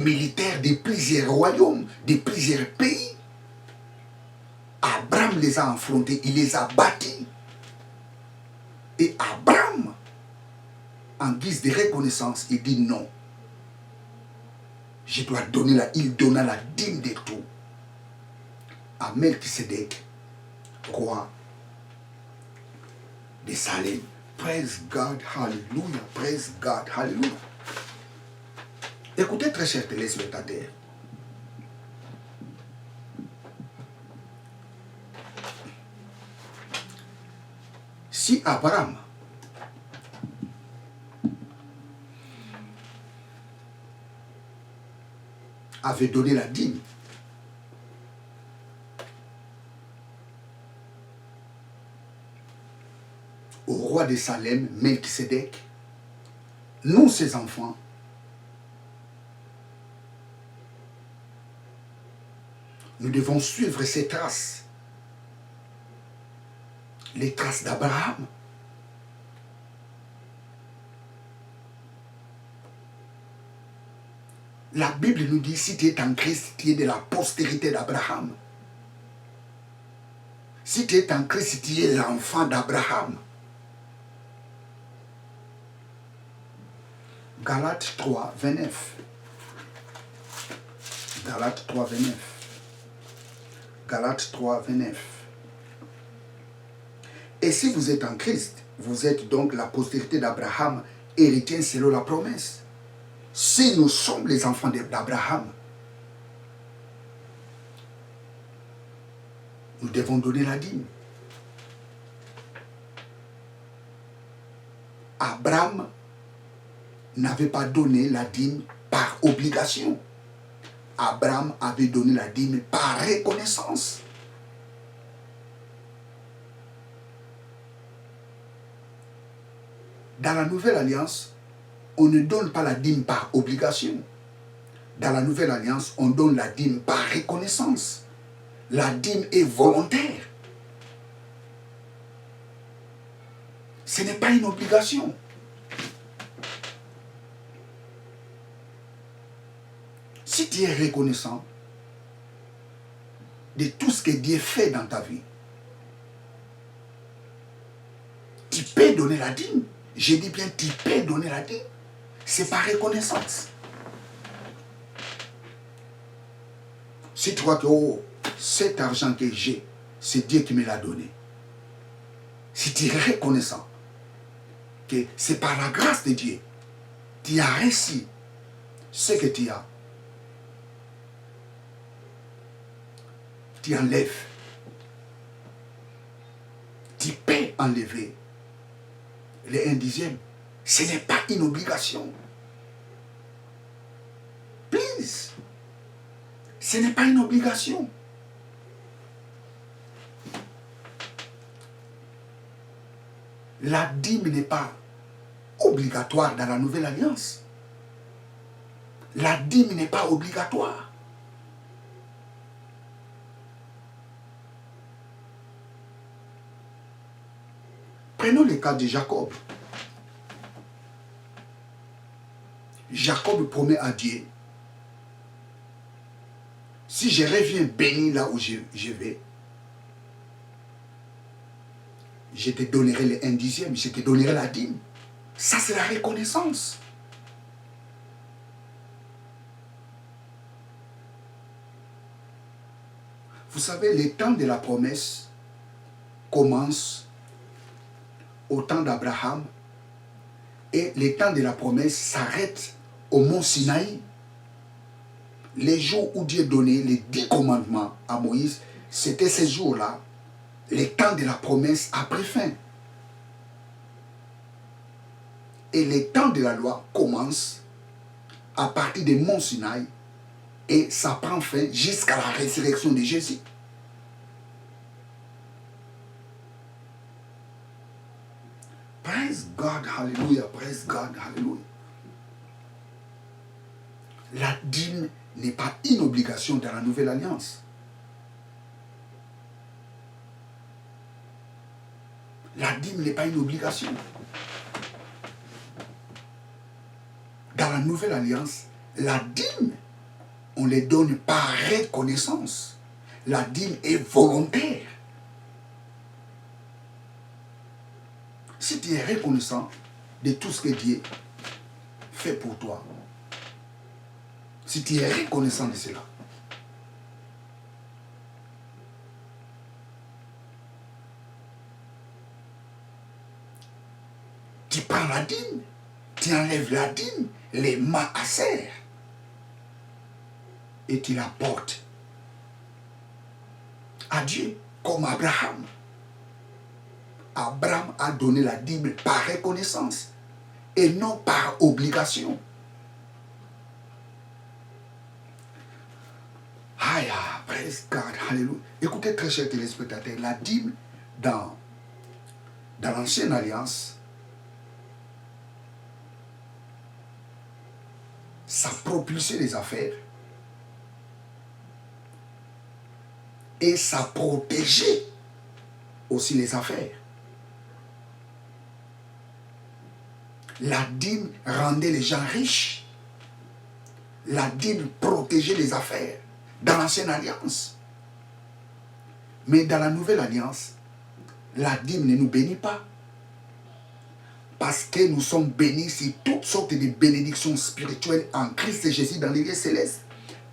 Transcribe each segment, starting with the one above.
militaires de plusieurs royaumes, de plusieurs pays. Abraham les a affrontés, il les a bâtis. Et Abraham, en guise de reconnaissance, il dit non. Je dois donner il donna la dîme de tout à Melchisedec, roi de Salem. Praise God, hallelujah, praise God, hallelujah. Écoutez très chers téléspectateurs. Si Abraham avait donné la dîme, au roi de Salem, Melchisedec, nous, ses enfants, nous devons suivre ses traces, les traces d'Abraham. La Bible nous dit, si tu es en Christ, tu es de la postérité d'Abraham. Si tu es en Christ, tu es l'enfant d'Abraham. Galates 3, 29. Galates 3, 29. Galates 3, 29. Et si vous êtes en Christ, vous êtes donc la postérité d'Abraham, héritier selon la promesse. Si nous sommes les enfants d'Abraham, nous devons donner la dîme. Abraham n'avait pas donné la dîme par obligation. Abraham avait donné la dîme par reconnaissance. Dans la nouvelle alliance, on ne donne pas la dîme par obligation. Dans la nouvelle alliance, on donne la dîme par reconnaissance. La dîme est volontaire. Ce n'est pas une obligation. Si tu es reconnaissant de tout ce que Dieu fait dans ta vie, tu peux donner la dîme. Je dis bien, tu peux donner la dîme. C'est par reconnaissance. Si tu vois que cet argent que j'ai, c'est Dieu qui me l'a donné. Si tu es reconnaissant que c'est par la grâce de Dieu, tu as réussi ce que tu as. Tu enlèves. Tu peux enlever les 1 dixième. Ce n'est pas une obligation. Please. Ce n'est pas une obligation. La dîme n'est pas obligatoire dans la nouvelle alliance. La dîme n'est pas obligatoire. Prenons le cas de Jacob. Jacob promet à Dieu, si je reviens béni là où je vais, je te donnerai les 1 dixième, je te donnerai la dîme. Ça, c'est la reconnaissance. Vous savez, le temps de la promesse commence au temps d'Abraham et le temps de la promesse s'arrête au mont Sinaï. Les jours où Dieu donnait les 10 commandements à Moïse, c'était ces jours-là. Le temps de la promesse a pris fin. Et le temps de la loi commence à partir du mont Sinaï et ça prend fin jusqu'à la résurrection de Jésus. Praise God, hallelujah, praise God, hallelujah. La dîme n'est pas une obligation dans la nouvelle alliance. La dîme n'est pas une obligation. Dans la nouvelle alliance, la dîme on les donne par reconnaissance. La dîme est volontaire. Si tu es reconnaissant de tout ce que Dieu fait pour toi, si tu es reconnaissant de cela, tu prends la dîme, tu enlèves la dîme, les maaser, et tu la portes à Dieu, comme Abraham. Abraham a donné la dîme par reconnaissance et non par obligation. Aïe, praise God, hallelujah. Écoutez, très chers téléspectateurs, la dîme dans l'ancienne alliance, ça propulsait les affaires et ça protégeait aussi les affaires. La dîme rendait les gens riches. La dîme protégeait les affaires dans l'ancienne alliance. Mais dans la nouvelle alliance, la dîme ne nous bénit pas. Parce que nous sommes bénis sur toutes sortes de bénédictions spirituelles en Christ Jésus dans les lieux célestes.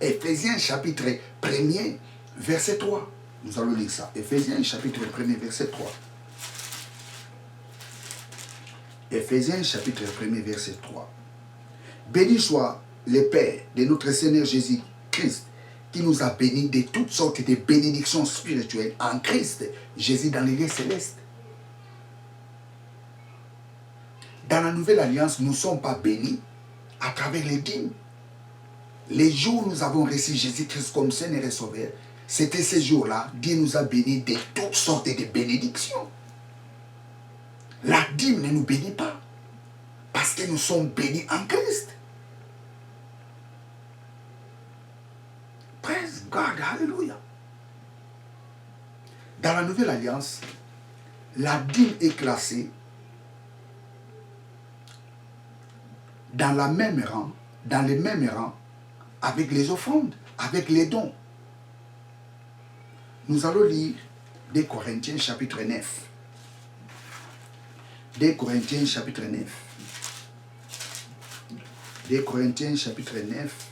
Éphésiens chapitre 1er, verset 3. Nous allons lire ça. Éphésiens chapitre 1er, verset 3. Éphésiens chapitre 1er, verset 3. Béni soit le Père de notre Seigneur Jésus-Christ, qui nous a bénis de toutes sortes de bénédictions spirituelles en Christ Jésus dans les lieux célestes. Dans la nouvelle alliance, nous ne sommes pas bénis à travers les dîmes. Les jours où nous avons reçu Jésus-Christ comme Seigneur et Sauveur, c'était ces jours-là, Dieu nous a bénis de toutes sortes de bénédictions. La dîme ne nous bénit pas, parce que nous sommes bénis en Christ. Praise God, hallelujah. Dans la nouvelle alliance, la dîme est classée dans le même rang avec les offrandes, avec les dons. Nous allons lire 2 Corinthiens chapitre 9. 2 Corinthiens chapitre 9. 2 Corinthiens chapitre 9,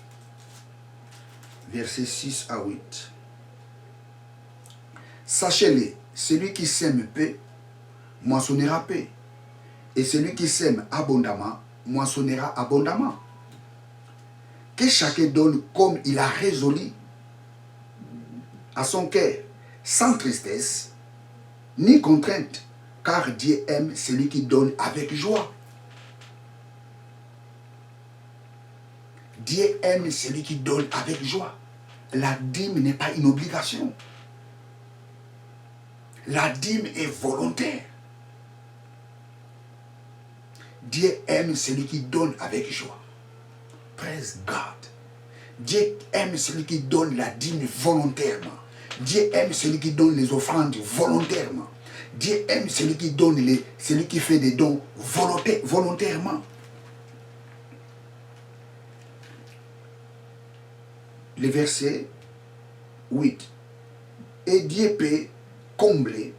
versets 6 à 8. Sachez-le, celui qui sème peu, moissonnera peu. Et celui qui sème abondamment, moissonnera abondamment. Que chacun donne comme il a résolu à son cœur, sans tristesse, ni contrainte, car Dieu aime celui qui donne avec joie. Dieu aime celui qui donne avec joie. La dîme n'est pas une obligation. La dîme est volontaire. Dieu aime celui qui donne avec joie. Praise God. Dieu aime celui qui donne la dîme volontairement. Dieu aime celui qui donne les offrandes volontairement. Dieu aime celui qui donne celui qui fait des dons volontairement. Le verset 8. Et Dieu peut combler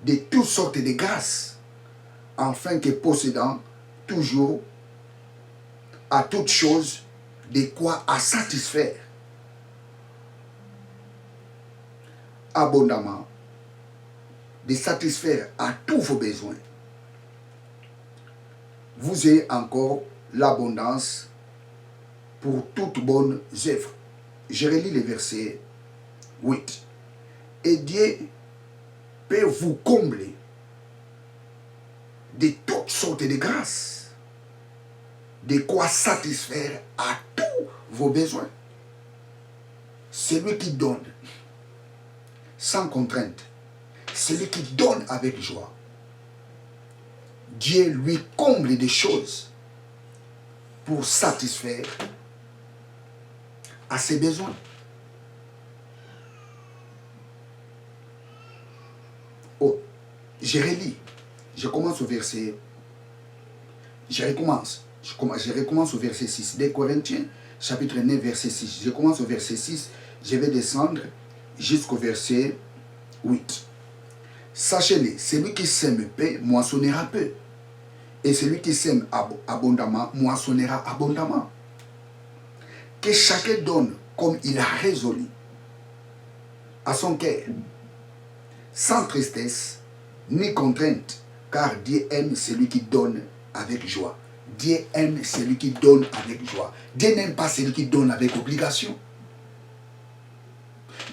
de toutes sortes de grâces, afin que possédant toujours à toutes choses de quoi à satisfaire abondamment, de satisfaire à tous vos besoins. Vous ayez encore l'abondance pour toutes bonnes œuvres. Je relis le verset 8. Et Dieu peut vous combler de toutes sortes de grâces, de quoi satisfaire à tous vos besoins. Celui qui donne sans contrainte, celui qui donne avec joie, Dieu lui comble des choses pour satisfaire à ses besoins. Oh, je relis. Je commence au verset. Je recommence au verset 6. 2 Corinthiens, chapitre 9, verset 6. Je commence au verset 6, je vais descendre jusqu'au verset 8. Sachez-le, celui qui sème peu moissonnera peu. Et celui qui sème abondamment moissonnera abondamment. Que chacun donne comme il a résolu à son cœur, sans tristesse ni contrainte, car Dieu aime celui qui donne avec joie. Dieu aime celui qui donne avec joie. Dieu n'aime pas celui qui donne avec obligation.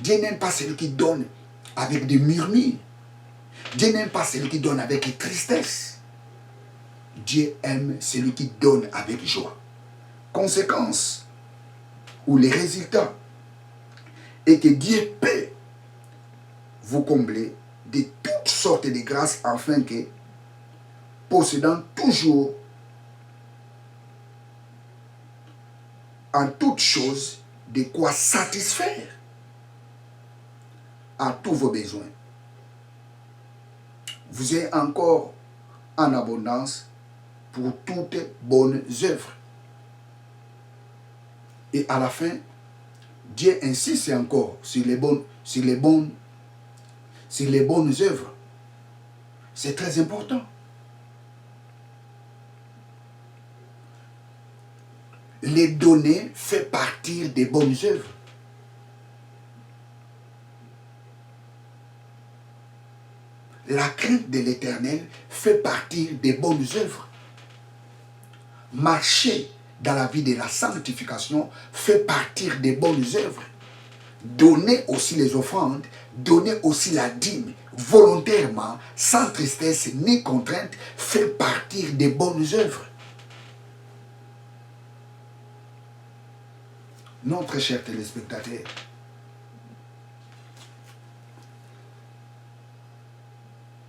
Dieu n'aime pas celui qui donne avec des murmures. Dieu n'aime pas celui qui donne avec tristesse. Dieu aime celui qui donne avec joie. Conséquence ou les résultats est que Dieu peut vous combler de toutes sortes de grâces afin que, possédant toujours en toutes choses de quoi satisfaire à tous vos besoins, vous êtes encore en abondance pour toutes bonnes œuvres. Et à la fin, Dieu insiste encore sur les bonnes œuvres. C'est très important. Les donner fait partie des bonnes œuvres. La crainte de l'Éternel fait partie des bonnes œuvres. Marcher dans la vie de la sanctification fait partie des bonnes œuvres. Donner aussi les offrandes, donner aussi la dîme, volontairement, sans tristesse ni contrainte, fait partie des bonnes œuvres. Non, très chers téléspectateurs,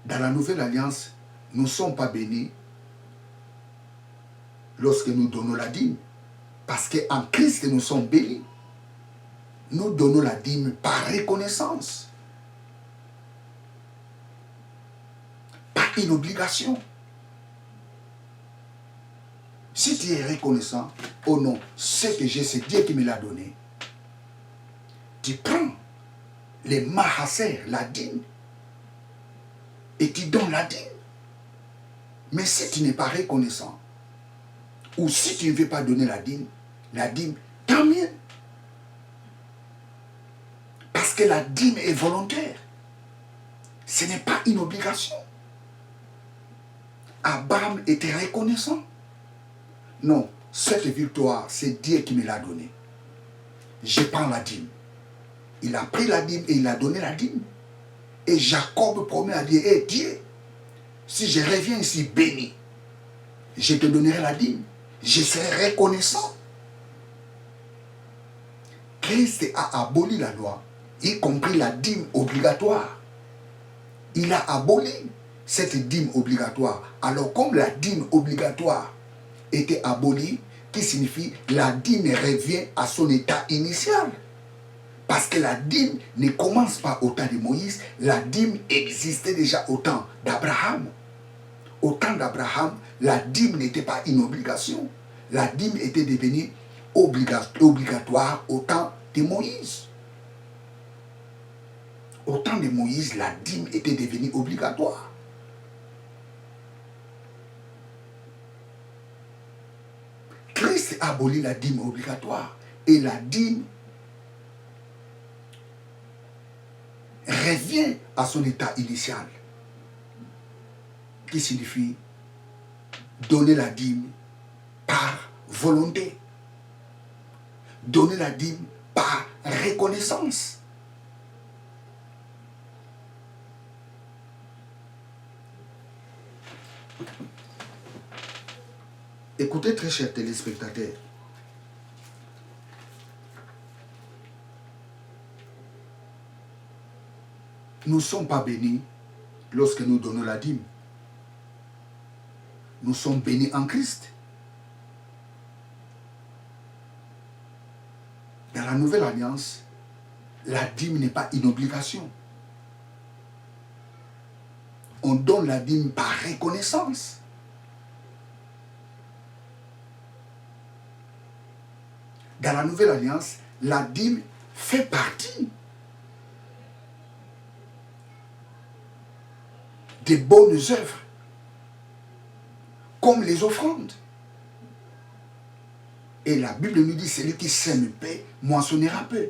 dans la nouvelle alliance, nous ne sommes pas bénis lorsque nous donnons la dîme. Parce qu'en Christ, nous sommes bénis. Nous donnons la dîme par reconnaissance. Pas une obligation. Si tu es reconnaissant, oh non, ce que j'ai, c'est Dieu qui me l'a donné. Tu prends les mahasser, la dîme, et tu donnes la dîme. Mais si tu n'es pas reconnaissant, ou si tu ne veux pas donner la dîme, tant mieux. Parce que la dîme est volontaire. Ce n'est pas une obligation. Abraham était reconnaissant. Non, cette victoire, c'est Dieu qui me l'a donnée. Je prends la dîme. Il a pris la dîme et il a donné la dîme. Et Jacob promet à Dieu, hey, Dieu, si je reviens ici béni, je te donnerai la dîme. Je serai reconnaissant. Christ a aboli la loi, y compris la dîme obligatoire. Il a aboli cette dîme obligatoire. Alors comme la dîme obligatoire était abolie, qui signifie la dîme revient à son état initial. Parce que la dîme ne commence pas au temps de Moïse, la dîme existait déjà au temps d'Abraham. Au temps d'Abraham, la dîme n'était pas une obligation. La dîme était devenue obligatoire au temps de Moïse. Au temps de Moïse, la dîme était devenue obligatoire. Christ a aboli la dîme obligatoire. Et la dîme revient à son état initial. Qui signifie donner la dîme par volonté. Donner la dîme par reconnaissance. Écoutez, très chers téléspectateurs, nous ne sommes pas bénis lorsque nous donnons la dîme. Nous sommes bénis en Christ. Dans la nouvelle alliance, la dîme n'est pas une obligation. On donne la dîme par reconnaissance. Dans la nouvelle alliance, la dîme fait partie des bonnes œuvres, comme les offrandes. Et la Bible nous dit, celui qui sème paix, moissonnera peu.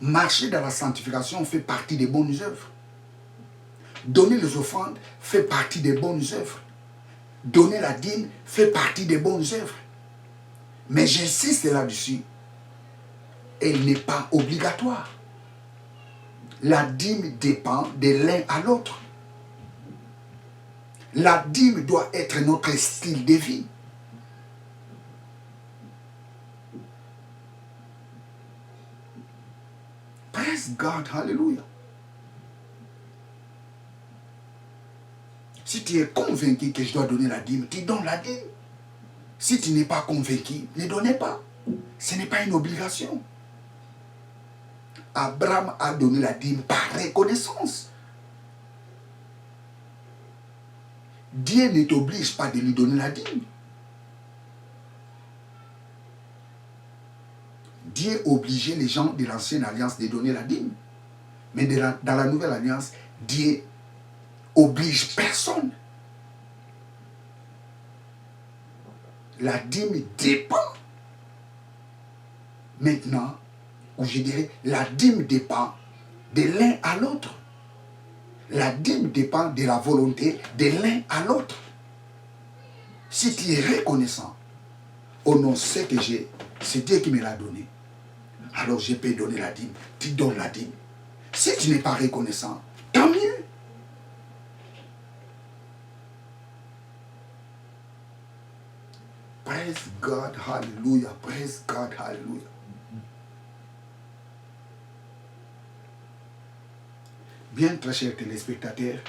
Marcher dans la sanctification fait partie des bonnes œuvres. Donner les offrandes fait partie des bonnes œuvres. Donner la dîme fait partie des bonnes œuvres. Mais j'insiste là-dessus, elle n'est pas obligatoire. La dîme dépend de l'un à l'autre. La dîme doit être notre style de vie. Praise God, hallelujah. Si tu es convaincu que je dois donner la dîme, tu donnes la dîme. Si tu n'es pas convaincu, ne donnez pas. Ce n'est pas une obligation. Abraham a donné la dîme par reconnaissance. Dieu ne t'oblige pas de lui donner la dîme. Dieu obligeait les gens de l'ancienne alliance de donner la dîme. Mais dans la nouvelle alliance, Dieu oblige personne. La dîme dépend. Maintenant, ou je dirais, la dîme dépend de l'un à l'autre. La dîme dépend de la volonté de l'un à l'autre. Si tu es reconnaissant, oh non, ce que j'ai, c'est Dieu qui me l'a donné. Alors je peux donner la dîme. Tu donnes la dîme. Si tu n'es pas reconnaissant, tant mieux. Praise God, hallelujah. Praise God, hallelujah. Bien, très chers téléspectateurs,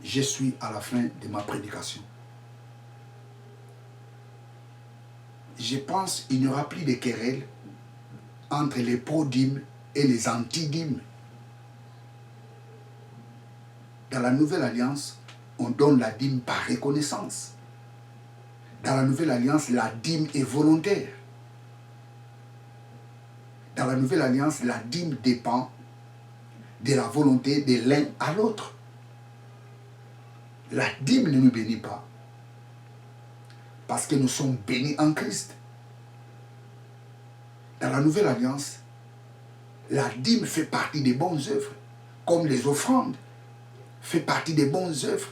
je suis à la fin de ma prédication. Je pense qu'il n'y aura plus de querelle entre les pro-dîmes et les anti-dîmes. Dans la nouvelle alliance, on donne la dîme par reconnaissance. Dans la nouvelle alliance, la dîme est volontaire. Dans la nouvelle alliance, la dîme dépend de la volonté de l'un à l'autre. La dîme ne nous bénit pas parce que nous sommes bénis en Christ. Dans la nouvelle alliance, la dîme fait partie des bonnes œuvres, comme les offrandes fait partie des bonnes œuvres.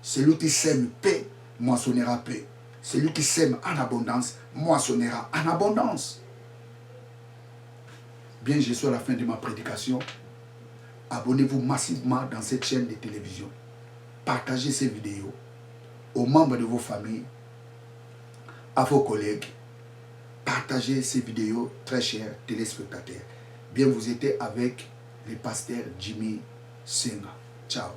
Celui qui sème paix, moissonnera paix. Celui qui sème en abondance, moissonnera en abondance. Bien, je suis à la fin de ma prédication. Abonnez-vous massivement dans cette chaîne de télévision. Partagez ces vidéos aux membres de vos familles, à vos collègues. Partagez ces vidéos, très chers téléspectateurs. Bien, vous étiez avec le pasteur Jimmy Senga. Ciao.